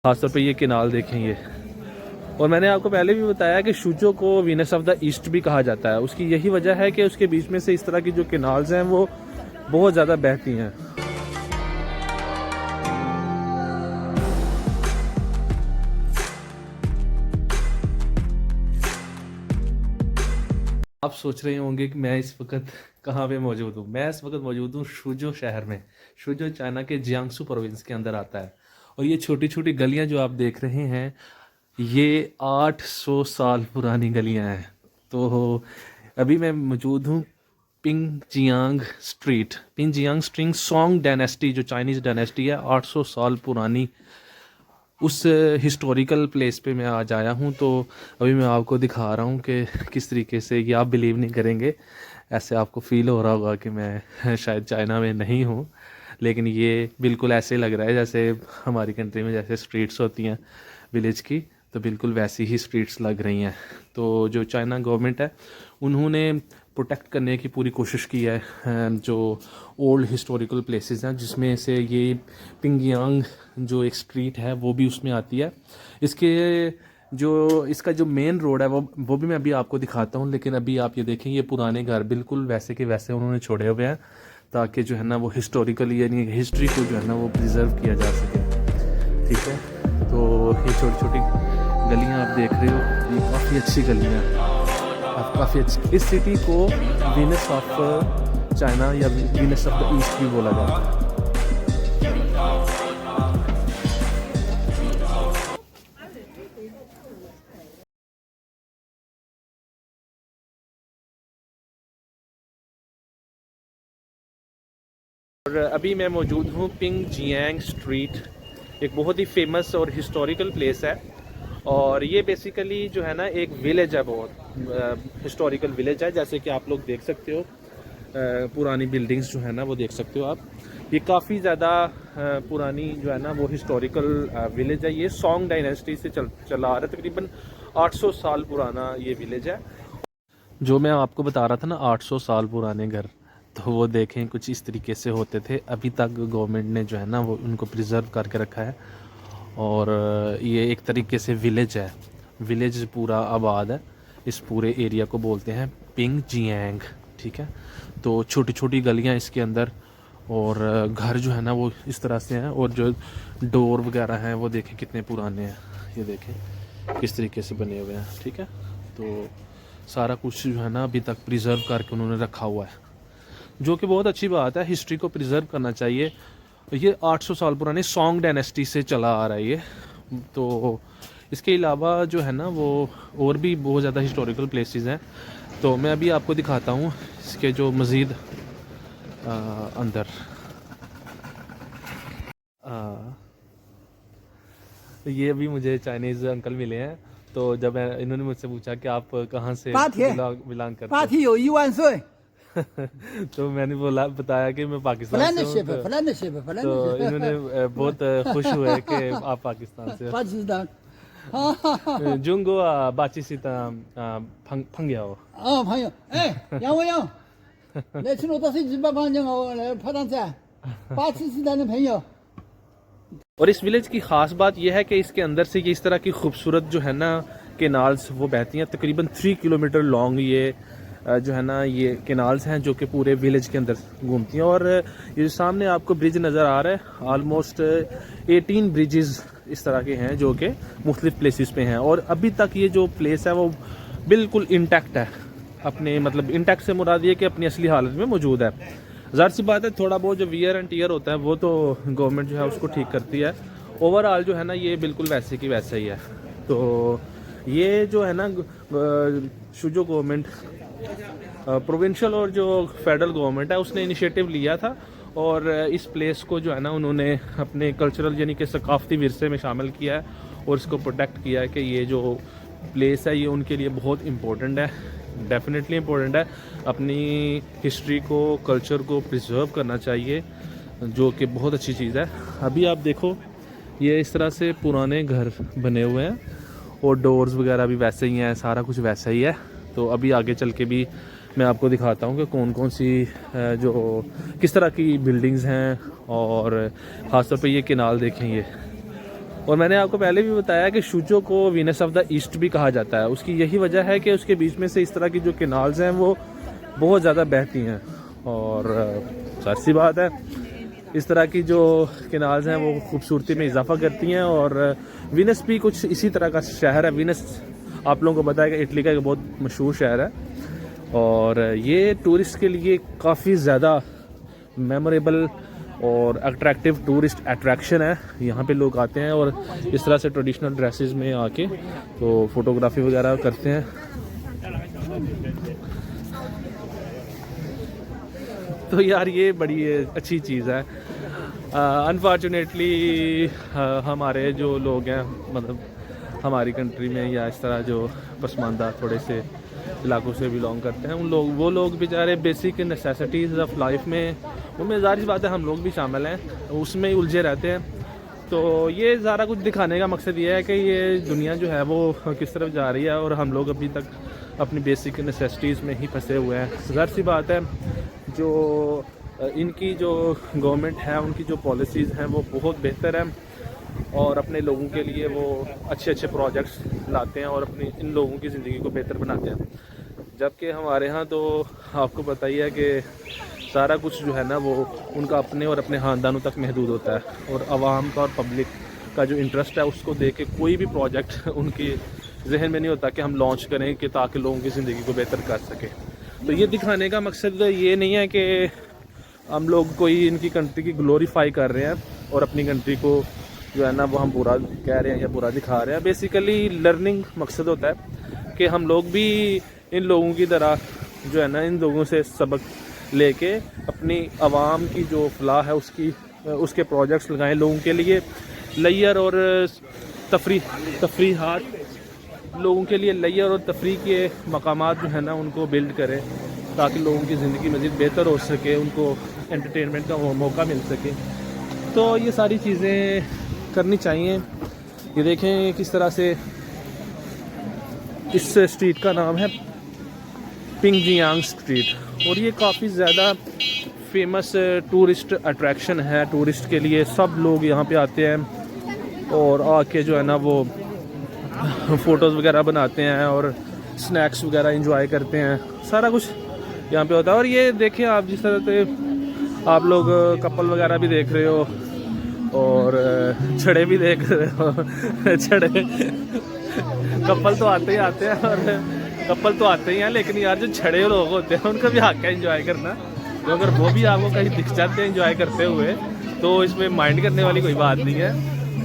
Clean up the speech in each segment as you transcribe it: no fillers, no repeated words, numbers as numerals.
खासतौर पे ये किनाल देखें ये। और मैंने आपको पहले भी बताया कि शुजो को वीनस ऑफ द ईस्ट भी कहा जाता है। उसकी यही वजह है कि उसके बीच में से इस तरह की जो किनाल्स हैं वो बहुत ज़्यादा बहती हैं। आप सोच रहे होंगे कि मैं इस वक्त कहाँ पे मौजूद हूँ। मैं इस वक्त मौजूद हूँ शुजो शहर में। शुजो चाइना के जियांगसू प्रोविंस के अंदर आता है। और ये छोटी छोटी गलियाँ जो आप देख रहे हैं ये 800 साल पुरानी गलियाँ हैं। तो अभी मैं मौजूद हूँ Pingjiang street. Pingjiang street song dynasty जो चाइनीज़ डायनेस्टी है 800 साल पुरानी, उस हिस्टोरिकल प्लेस पे मैं आज आया हूँ। तो अभी मैं आपको दिखा रहा हूँ कि किस तरीके से, ये आप बिलीव नहीं करेंगे, ऐसे आपको फील हो रहा होगा कि मैं शायद चाइना में नहीं हूँ, लेकिन ये बिल्कुल ऐसे लग रहा है जैसे हमारी कंट्री में जैसे स्ट्रीट्स होती हैं विलेज की, तो बिल्कुल वैसी ही स्ट्रीट्स लग रही हैं। तो जो चाइना गवर्नमेंट है उन्होंने प्रोटेक्ट करने की पूरी कोशिश की है जो ओल्ड हिस्टोरिकल प्लेसेस हैं, जिसमें से ये पिंगयांग जो एक स्ट्रीट है वो भी उसमें आती है। इसका जो मेन रोड है वो भी मैं अभी आपको दिखाता हूँ। लेकिन अभी आप ये देखें, ये पुराने घर बिल्कुल वैसे के वैसे उन्होंने छोड़े हुए हैं ताकि जो है ना वो हिस्टोरिकली यानी हिस्ट्री को जो है ना वो प्रिजर्व किया जा सके। ठीक है, तो ये छोटी छोटी गलियाँ आप देख रहे हो, ये काफ़ी अच्छी गलियाँ हैं, काफ़ी अच्छी। इस सिटी को वीनस ऑफ चाइना या वीनस ऑफ द ईस्ट भी बोला जाता है। और अभी मैं मौजूद हूँ पिंगजियांग स्ट्रीट, एक बहुत ही फेमस और हिस्टोरिकल प्लेस है। और ये बेसिकली जो है ना एक विलेज है, बहुत हिस्टोरिकल विलेज है। जैसे कि आप लोग देख सकते हो पुरानी बिल्डिंग्स जो है ना वो देख सकते हो आप। ये काफ़ी ज़्यादा पुरानी जो है ना वो हिस्टोरिकल विलेज है। ये सोंग डायनेस्टी से चला आ रहा है, तकरीबन 800 साल पुराना ये विलेज है। जो मैं आपको बता रहा था ना 800 साल पुराने घर, तो वो देखें कुछ इस तरीके से होते थे। अभी तक गवर्नमेंट ने जो है ना वो उनको प्रिजर्व करके रखा है। और ये एक तरीके से विलेज है, विलेज पूरा आबाद है। इस पूरे एरिया को बोलते हैं पिंगजियांग। ठीक है, तो छोटी छोटी गलियां इसके अंदर, और घर जो है ना वो इस तरह से हैं। और जो डोर वगैरह हैं वो देखें कितने पुराने हैं, ये देखें किस तरीके से बने हुए हैं। ठीक है, तो सारा कुछ जो है ना अभी तक प्रिजर्व करके उन्होंने रखा हुआ है, जो कि बहुत अच्छी बात है। हिस्ट्री को प्रिजर्व करना चाहिए। ये 800 साल पुरानी सोंग डायनेस्टी से चला आ रहा है ये। तो इसके अलावा जो है ना वो और भी बहुत ज़्यादा हिस्टोरिकल प्लेसेस हैं। तो मैं अभी आपको दिखाता हूँ इसके जो मज़ीद अंदर। ये अभी मुझे चाइनीज़ अंकल मिले हैं। तो जब इन्होंने मुझसे पूछा कि आप कहाँ से बिलोंग करते हैं, तो मैंने बताया कि मैं पाकिस्तान से हूँ। तो इन्होंने बहुत खुश हुए कि आप पाकिस्तान से हो। जुंगो बाची सीता फंगियाओ। 朋友，哎，杨文阳，来吃罗到谁去帮帮讲我来跑趟站，8次的朋友。 और इस विलेज की ख़ास बात यह है कि इसके अंदर से ये इस तरह की खूबसूरत जो है ना केनाल्स वो बहती हैं। तकरीबन 3 किलोमीटर लॉन्ग ये जो है ना ये केनाल्स हैं जो कि पूरे विलेज के अंदर घूमती हैं। और ये जो सामने आपको ब्रिज नज़र आ रहा है, ऑलमोस्ट 18 ब्रिजेस इस तरह के हैं जो कि मुख्तलिफ प्लेसेस पे हैं। और अभी तक ये जो प्लेस है वो बिल्कुल इंटैक्ट है, अपने मतलब इंटैक्ट से मुराद ये कि अपनी असली हालत में मौजूद है। ज़ाहिर सी बात है थोड़ा बहुत जो वियर एंड टीयर होता है वो तो गवर्नमेंट जो है उसको ठीक करती है। ओवरऑल जो है ना ये बिल्कुल वैसे की वैसा ही है। तो ये जो है ना शुजो गवर्नमेंट, प्रोविंशियल और जो फेडरल गवर्नमेंट है उसने इनिशिएटिव लिया था। और इस प्लेस को जो है ना उन्होंने अपने कल्चरल यानी कि सकाफती विरसे में शामिल किया है और इसको प्रोटेक्ट किया है कि ये जो प्लेस है ये उनके लिए बहुत इम्पोर्टेंट है, डेफिनेटली इम्पोर्टेंट है। अपनी हिस्ट्री को, कल्चर को प्रिजर्व करना चाहिए, जो कि बहुत अच्छी चीज़ है। अभी आप देखो ये इस तरह से पुराने घर बने हुए हैं और डोर्स वगैरह भी वैसे ही हैं, सारा कुछ वैसा ही है। तो अभी आगे चल के भी मैं आपको दिखाता हूँ कि कौन कौन सी जो किस तरह की बिल्डिंग्स हैं। और ख़ासतौर पे ये किनाल देखें, और मैंने आपको पहले भी बताया कि शुजो को वीनस ऑफ द ईस्ट भी कहा जाता है। उसकी यही वजह है कि उसके बीच में से इस तरह की जो कैनाल्स हैं वो बहुत ज़्यादा बहती हैं, और जाहिर सी बात है इस तरह की जो कैनाल्स हैं वो खूबसूरती में इजाफा करती हैं। और वीनस भी कुछ इसी तरह का शहर है। वीनस आप लोगों को पता है कि इटली का एक बहुत मशहूर शहर है, और ये टूरिस्ट के लिए काफ़ी ज़्यादा मेमोरेबल और अट्रैक्टिव टूरिस्ट अट्रैक्शन है। यहाँ पे लोग आते हैं और इस तरह से ट्रेडिशनल ड्रेसेस में आके तो फोटोग्राफी वगैरह करते हैं। तो यार ये बड़ी अच्छी चीज़ है। अनफॉर्चुनेटली हमारे जो लोग हैं, मतलब हमारी कंट्री में या इस तरह जो पसमानदा थोड़े से इलाकों से बिलोंग करते हैं, वो लोग बेचारे बेसिक नेसेसिटीज़ ऑफ लाइफ में, उनमें ज़ाहिर बात है हम लोग भी शामिल हैं, उसमें ही उलझे रहते हैं। तो ये ज़रा कुछ दिखाने का मकसद ये है कि ये दुनिया जो है वो किस तरफ जा रही है, और हम लोग अभी तक अपनी बेसिक नेसेसिटीज़ में ही फंसे हुए हैं। ज़ाहिर सी बात है जो इनकी जो गवर्नमेंट है उनकी जो पॉलिसीज़ हैं वो बहुत बेहतर है, और अपने लोगों के लिए वो अच्छे अच्छे प्रोजेक्ट्स लाते हैं और अपनी इन लोगों की ज़िंदगी को बेहतर बनाते हैं। जबकि हमारे यहाँ तो आपको पता ही है कि सारा कुछ जो है ना वो उनका अपने और अपने ख़ानदानों तक महदूद होता है, और आवाम का और पब्लिक का जो इंटरेस्ट है उसको देख के कोई भी प्रोजेक्ट उनके जहन में नहीं होता कि हम लॉन्च करें कि ताकि लोगों की ज़िंदगी को बेहतर कर सकें। तो ये दिखाने का मकसद ये नहीं है कि हम लोग कोई इनकी कंट्री की ग्लोरीफाई कर रहे हैं और अपनी कंट्री को जो है ना वो हम बुरा कह रहे हैं या बुरा दिखा रहे हैं। बेसिकली लर्निंग मकसद होता है कि हम लोग भी इन लोगों की तरह जो है ना इन लोगों से सबक लेके अपनी आवाम की जो फलाह है उसके प्रोजेक्ट्स लगाएं, लोगों के लिए लेयर और तफरीहात, लोगों के लिए लेयर और तफरी के मकामात जो है ना उनको बिल्ड करें ताकि लोगों की ज़िंदगी मज़ीद बेहतर हो सके, उनको एंटरटेनमेंट का मौका मिल सके। तो ये सारी चीज़ें करनी चाहिए। ये देखें किस तरह से इस स्ट्रीट का नाम है पिंगजियांग स्ट्रीट, और ये काफ़ी ज़्यादा फेमस टूरिस्ट अट्रैक्शन है। टूरिस्ट के लिए सब लोग यहाँ पे आते हैं और आके जो है ना वो फ़ोटोज़ वगैरह बनाते हैं और स्नैक्स वगैरह एंजॉय करते हैं। सारा कुछ यहाँ पे होता है। और ये देखें आप जिस तरह से आप लोग कपल वगैरह भी देख रहे हो और छड़े भी देख रहे हो। छड़े कपल तो आते ही आते हैं, और कपल तो आते ही हैं, लेकिन यार जो छड़े लोग होते हैं उनका भी हक है एंजॉय करना। तो अगर वो भी आपको कहीं दिख जाते हैं एंजॉय करते हुए तो इसमें माइंड करने वाली कोई बात नहीं है,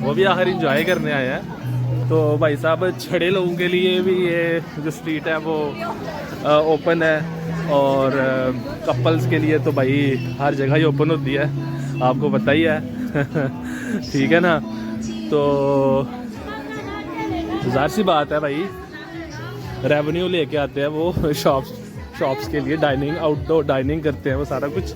वो भी आखिर एंजॉय करने आए हैं। तो भाई साहब छड़े लोगों के लिए भी ये जो स्ट्रीट है वो ओपन है, और कपल्स के लिए तो भाई हर जगह ही ओपन होती है, आपको पता ही है। ठीक है ना। तो ज़ाहिर सी बात है भाई रेवेन्यू लेके आते हैं वो शॉप्स के लिए, डाइनिंग आउटडोर डाइनिंग करते हैं वो सारा कुछ।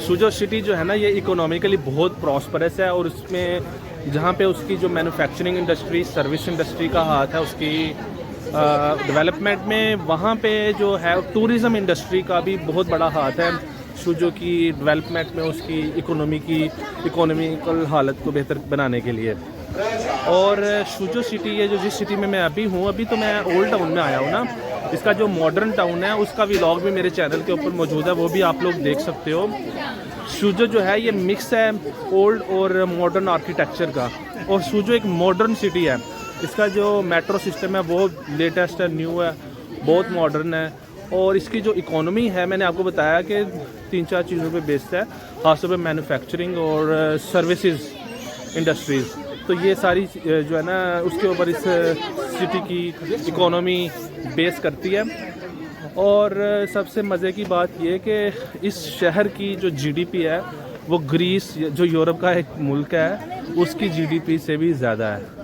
सुजो सिटी जो है ना ये इकोनॉमिकली बहुत प्रॉस्परस है, और उसमें जहाँ पे उसकी जो मैन्युफैक्चरिंग इंडस्ट्री, सर्विस इंडस्ट्री का हाथ है उसकी डेवलपमेंट में, वहाँ पे जो है टूरिज़म इंडस्ट्री का भी बहुत बड़ा हाथ है शुजो की डेवलपमेंट में, उसकी इकोनॉमिकल हालत को बेहतर बनाने के लिए। और शुजो सिटी ये जो जिस सिटी में मैं अभी हूँ, अभी तो मैं ओल्ड टाउन में आया हूँ ना, इसका जो मॉडर्न टाउन है उसका व्लॉग भी मेरे चैनल के ऊपर मौजूद है, वो भी आप लोग देख सकते हो। शुजो जो है ये मिक्स है ओल्ड और मॉडर्न आर्किटेक्चर का, और शुजो एक मॉडर्न सिटी है। इसका जो मेट्रो सिस्टम है वो लेटेस्ट है, न्यू है, बहुत मॉडर्न है। और इसकी जो इकोनॉमी है मैंने आपको बताया कि 3-4 चीज़ों पे बेस्ड है, खासतौर पे मैन्युफैक्चरिंग और सर्विसेज इंडस्ट्रीज़। तो ये सारी जो है ना उसके ऊपर इस सिटी की इकोनॉमी बेस करती है। और सबसे मज़े की बात ये कि इस शहर की जो जीडीपी है वो ग्रीस जो यूरोप का एक मुल्क है उसकी जीडीपी से भी ज़्यादा है।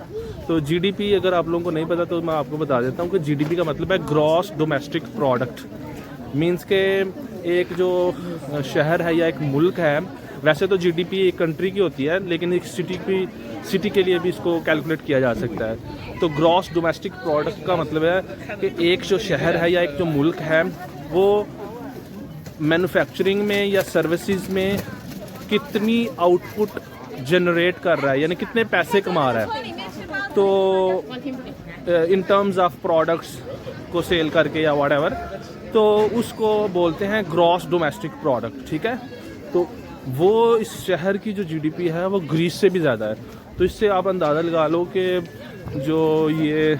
तो जीडीपी अगर आप लोगों को नहीं पता तो मैं आपको बता देता हूँ कि जीडीपी का मतलब है ग्रॉस डोमेस्टिक प्रोडक्ट। मींस के एक जो शहर है या एक मुल्क है, वैसे तो जीडीपी एक कंट्री की होती है, लेकिन एक सिटी के लिए भी इसको कैलकुलेट किया जा सकता है। तो ग्रॉस डोमेस्टिक प्रोडक्ट का मतलब है कि एक जो शहर है या एक जो मुल्क है वो मैन्युफैक्चरिंग में या सर्विसेज में कितनी आउटपुट जनरेट कर रहा है, यानी कितने पैसे कमा रहा है। तो इन टर्म्स ऑफ प्रोडक्ट्स को सेल करके या व्हाटएवर, तो उसको बोलते हैं ग्रॉस डोमेस्टिक प्रोडक्ट, ठीक है। तो वो इस शहर की जो जीडीपी है वो ग्रीस से भी ज़्यादा है। तो इससे आप अंदाज़ा लगा लो कि जो ये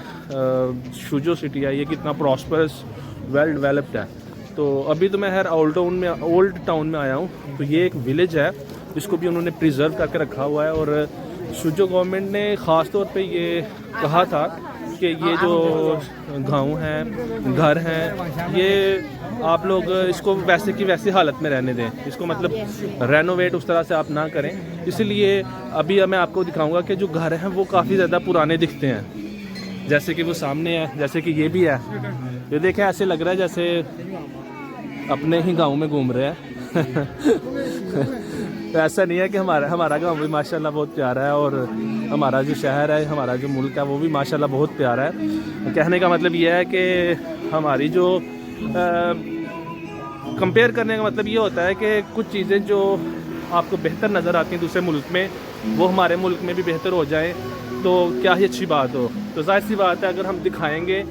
शुजो सिटी है ये कितना प्रॉस्परस वेल डेवलप्ड है। तो अभी तो मैं ओल्ड टाउन में आया हूँ। तो ये एक विलेज है, इसको भी उन्होंने प्रिजर्व करके रखा हुआ है। और शुजो गवर्नमेंट ने ख़ास तौर पे ये कहा था कि ये जो गांव हैं, घर हैं, ये आप लोग इसको वैसे की वैसी हालत में रहने दें, इसको मतलब रेनोवेट उस तरह से आप ना करें। इसलिए अभी मैं आपको दिखाऊंगा कि जो घर हैं वो काफ़ी ज़्यादा पुराने दिखते हैं, जैसे कि वो सामने है, जैसे कि ये भी है। ये देखें, ऐसे लग रहा है जैसे अपने ही गांव में घूम रहे हैं। तो ऐसा नहीं है कि हमारा गांव भी माशाल्लाह बहुत प्यारा है, और हमारा जो शहर है, हमारा जो मुल्क है वो भी माशाल्लाह बहुत प्यारा है। कहने का मतलब ये है कि हमारी जो कंपेयर करने का मतलब ये होता है कि कुछ चीज़ें जो आपको बेहतर नज़र आती हैं दूसरे मुल्क में, वो हमारे मुल्क में भी बेहतर हो जाएं, तो क्या ही अच्छी बात हो। तो जाहिर सी बात है, अगर हम दिखाएंगे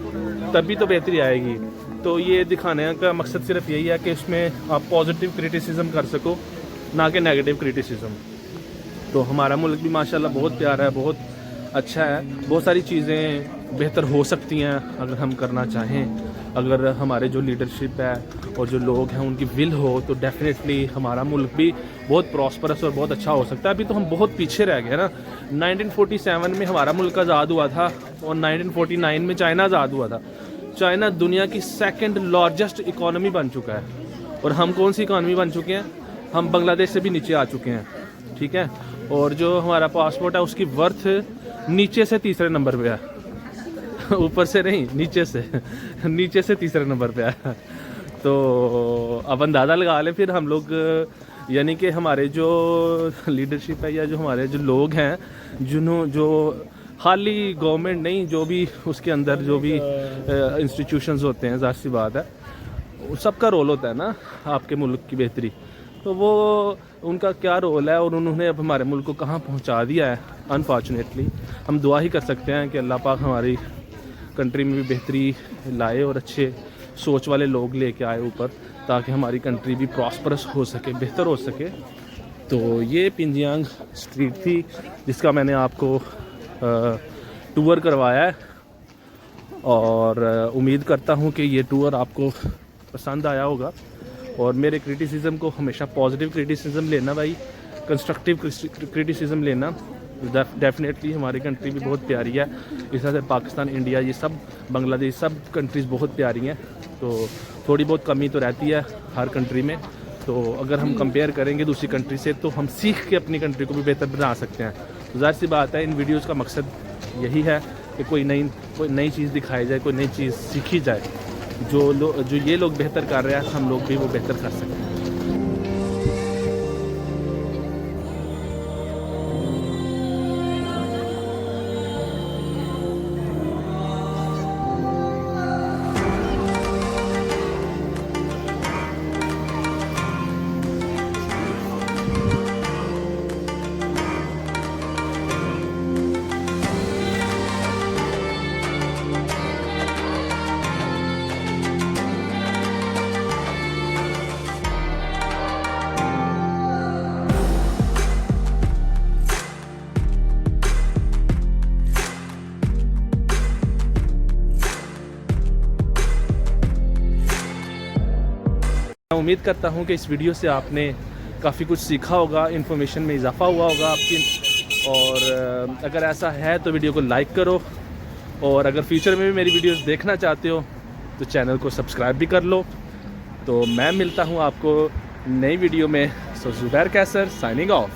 तभी तो बेहतरी आएगी। तो ये दिखाने का मकसद सिर्फ यही है कि इसमें आप पॉजिटिव क्रिटिसिज्म कर सको, ना कि नेगेटिव क्रिटिसिज्म। तो हमारा मुल्क भी माशाल्लाह बहुत प्यारा है, बहुत अच्छा है। बहुत सारी चीज़ें बेहतर हो सकती हैं अगर हम करना चाहें। अगर हमारे जो लीडरशिप है और जो लोग हैं उनकी विल हो, तो डेफिनेटली हमारा मुल्क भी बहुत प्रॉस्परस और बहुत अच्छा हो सकता है। अभी तो हम बहुत पीछे रह गए ना। 1947 में हमारा मुल्क आज़ाद हुआ था और 1949 में चाइना आज़ाद हुआ था। चाइना दुनिया की सेकंड लार्जेस्ट इकॉनमी बन चुका है, और हम कौन सी इकॉनमी बन चुके हैं? हम बांग्लादेश से भी नीचे आ चुके हैं, ठीक है। और जो हमारा पासपोर्ट है उसकी वर्थ नीचे से तीसरे नंबर पे है, ऊपर से नहीं, नीचे से तीसरे नंबर पे है। तो अब अंदाज़ा लगा लें फिर हम लोग, यानी कि हमारे जो लीडरशिप है या जो हमारे जो लोग हैं, जो खाली गवर्नमेंट नहीं, जो भी उसके अंदर जो भी इंस्टीट्यूशंस होते हैं, ज़ाहिर सी बात है सबका रोल होता है ना आपके मुल्क की बेहतरी। तो वो उनका क्या रोल है और उन्होंने अब हमारे मुल्क को कहाँ पहुँचा दिया है। अनफॉर्चुनेटली हम दुआ ही कर सकते हैं कि अल्लाह पाक हमारी कंट्री में भी बेहतरी लाए और अच्छे सोच वाले लोग लेके आए ऊपर, ताकि हमारी कंट्री भी प्रॉस्परस हो सके, बेहतर हो सके। तो ये पिंजियांग स्ट्रीट थी जिसका मैंने आपको टूर करवाया है, और उम्मीद करता हूँ कि ये टूर आपको पसंद आया होगा। और मेरे क्रिटिसिज्म को हमेशा पॉजिटिव क्रिटिसिज्म लेना भाई, कंस्ट्रक्टिव क्रिटिसिज्म लेना। डेफिनेटली हमारी कंट्री भी बहुत प्यारी है, इस तरह से पाकिस्तान, इंडिया, ये सब, बांग्लादेश, सब कंट्रीज़ बहुत प्यारी हैं। तो थोड़ी बहुत कमी तो रहती है हर कंट्री में। तो अगर हम कंपेयर करेंगे दूसरी कंट्री से, तो हम सीख के अपनी कंट्री को भी बेहतर बना सकते हैं। तो ज़ाहिर सी बात है, इन वीडियोज़ का मकसद यही है कि कोई नई चीज़ दिखाई जाए, कोई नई चीज़ सीखी जाए। जो ये लोग बेहतर कर रहे हैं, हम लोग भी वो बेहतर कर सकते हैं। मैं उम्मीद करता हूँ कि इस वीडियो से आपने काफ़ी कुछ सीखा होगा, इन्फॉर्मेशन में इजाफा हुआ होगा आपकी। और अगर ऐसा है तो वीडियो को लाइक करो, और अगर फ्यूचर में भी मेरी वीडियोस देखना चाहते हो तो चैनल को सब्सक्राइब भी कर लो। तो मैं मिलता हूँ आपको नई वीडियो में। सो ज़ुबैर कैसर साइनिंग ऑफ।